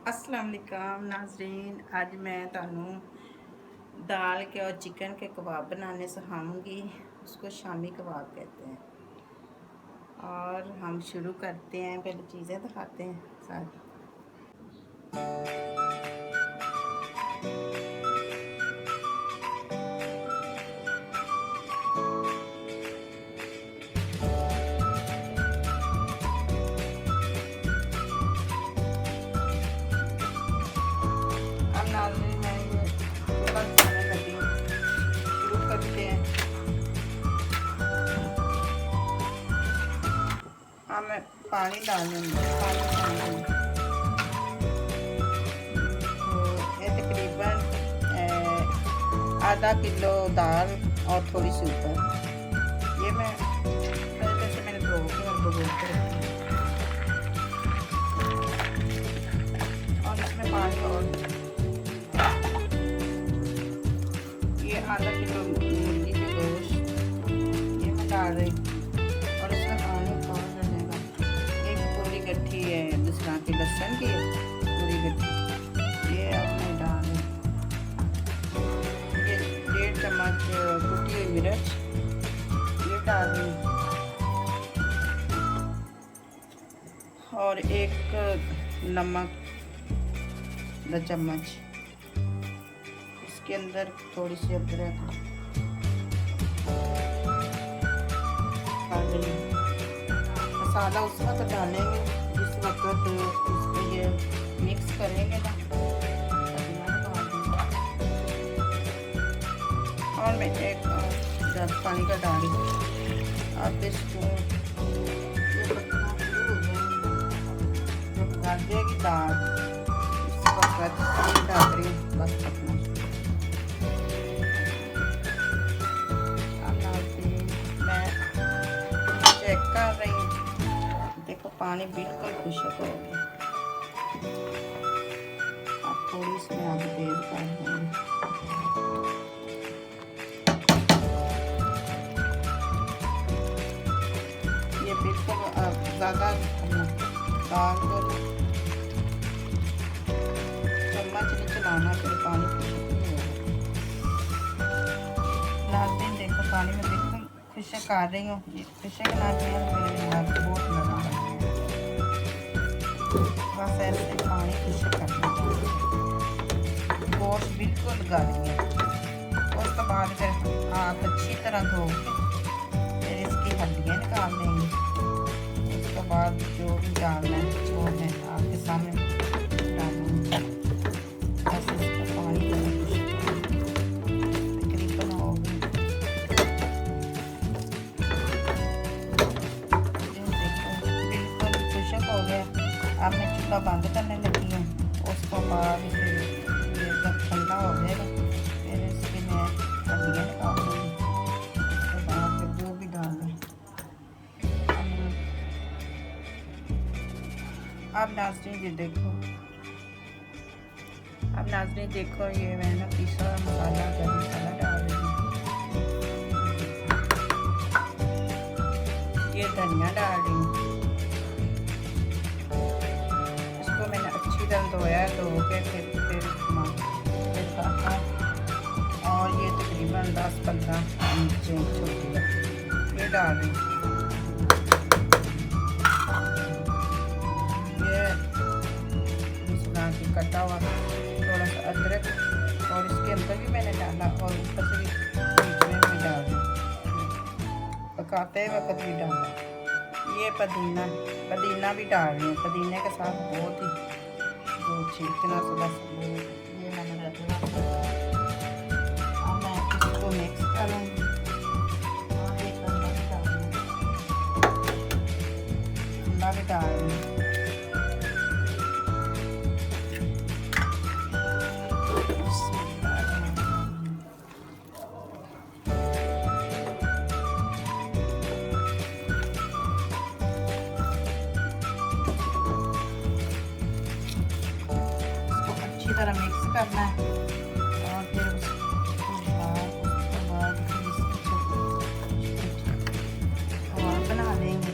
अस्सलाम वालेकुम नाज़रीन, आज मैं तानू दाल के और चिकन के कबाब बनाने सिखाऊंगी। उसको शामी कबाब कहते हैं। और हम शुरू करते हैं। पहले चीज़ें दिखाते हैं सारी। अब नाज़रीन मैं ये बनाने लगी हूँ। शुरू करते हैं। अब मैं पानी डालूँगी। ये तकरीबन आधा किलो दाल और थोड़ी सी ऊपर। ये मैं पहले से मैंने धो के और भिगो के रखी और इसमें पानी और ये आधा किलो मुर्गी के गोश्त ये मैं डाल रही और इसमें पानी और डलेगा। एक पूरी गट्ठी है दूसरा की लहसुन की पूरी गट्ठी ये अब मैं डाल रही। ये 1.5 चम्मच कुटी हुई मिर्च ये डाल रही और एक नमक 2 चम्मच। इसके अंदर थोड़ी सी अदरक मसाला उस वक्त डालेंगे जिस वक्त इसको ये मिक्स करेंगे ना। और मैं एक गिलास पानी का डाल अब इसको डाल देगी दाल इस वक्त डाल रही बस पकना। चेक कर रही हूँ, देखो पानी बिल्कुल खुशक हो गया। अब थोड़ी इसमें आगे तेल कर देंगे। ये बिल्कुल ज़्यादा दाल को चम्मच नहीं चलाना फिर पानी खुशक नहीं होगा। नाज़रीन देखो पानी में बिल्कुल खुशक कर रही हूँ। खुशक ना किया मेरे हाथ बहुत लगा बस ऐसे पानी खुशक करना चाहिए। गोश्त बिल्कुल गल गया। उसके बाद फिर हाथ अच्छी तरह धो के फिर इसकी हड्डियाँ निकाल देंगे। उसके बाद जो भी डालना है वो मैं आपके सामने डालूँगी। बस इसका पानी तकरीबन हो गया। हो गया। अब मैं चूल्हा बंद करने लगी हूँ। उसके बाद फिर जब ठंडा हो जाएगा फिर इसकी मैं हड्डियाँ निकाल दूँगी। उसके बाद फिर जो भी डालना है। अब नाज़रीन ये देखो, अब नाज़रीन देखो ये मैंने पिसा हुआ मसाला गरम मसाला डाल रही हूँ। ये धनिया डाल रही हूँ। धोया धो के फिर खाता और ये तकरीबन 10-15 मिर्चें छोटी ये डाल रही। ये इस तरह की कटा हुआ थोड़ा सा अदरक और इसके अंदर भी मैंने डाला और ऊपर से बीच में भी डाल दी। पकाते वक्त भी डाला। ये पुदीना भी डाल रही हूँ। पुदीने के साथ बहुत ही इतना सा बस ये मैंने रखना। अब मैं इसको मिक्स करूँगी और एक अंडा भी डाल दूँगी। तरह मिक्स करना है और फिर उसके बाद और बना लेंगे।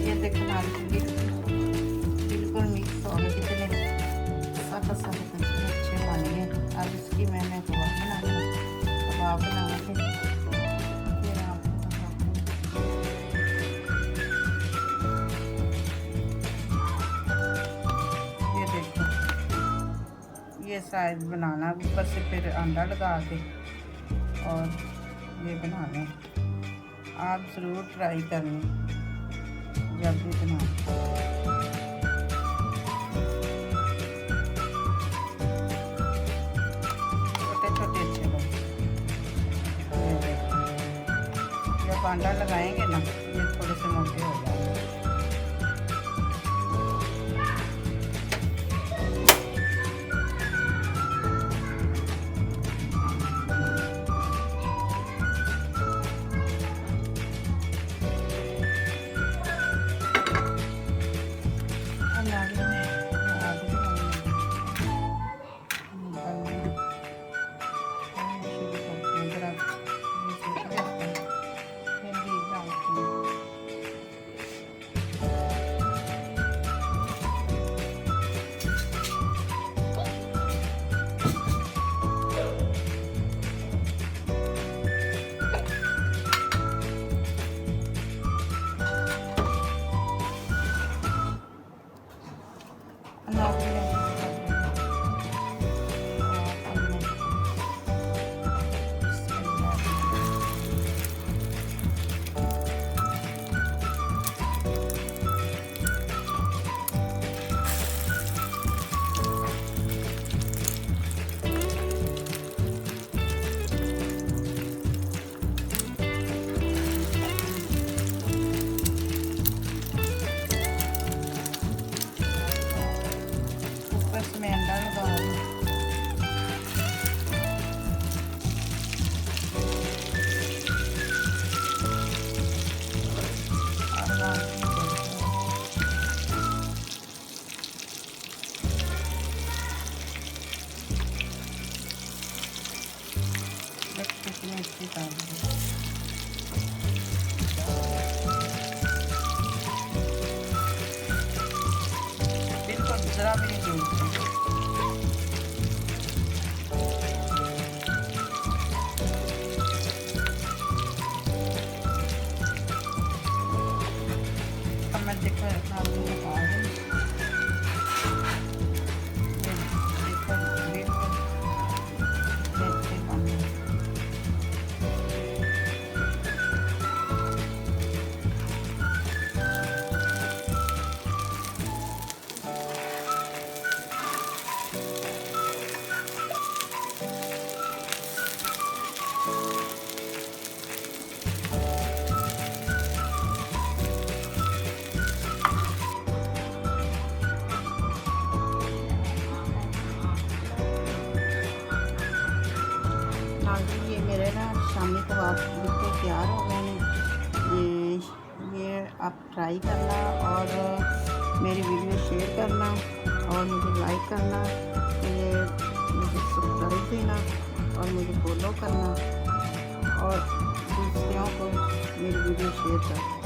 ये देखो नारियल ये साइज बनाना ऊपर से, फिर अंडा लगा के और ये बनाने। आप ज़रूर ट्राई करें जब भी बनाएं। छोटे छोटे अच्छे लगते हैं। जब अंडा लगाएंगे ना ये थोड़े से मोटे हो जाएंगे। में अंडा लगाऊंगी। बिल्कुल जरा भी नहीं डूबती। मैं देखो आपको बता रही ये मेरे ना शामी कबाब बिल्कुल तैयार हो गए हैं। ये आप ट्राई करना और मेरी वीडियो शेयर करना और मुझे लाइक करना, ये मुझे सब्सक्राइब देना और मुझे फॉलो करना और दूसरों को मेरी वीडियो शेयर करना।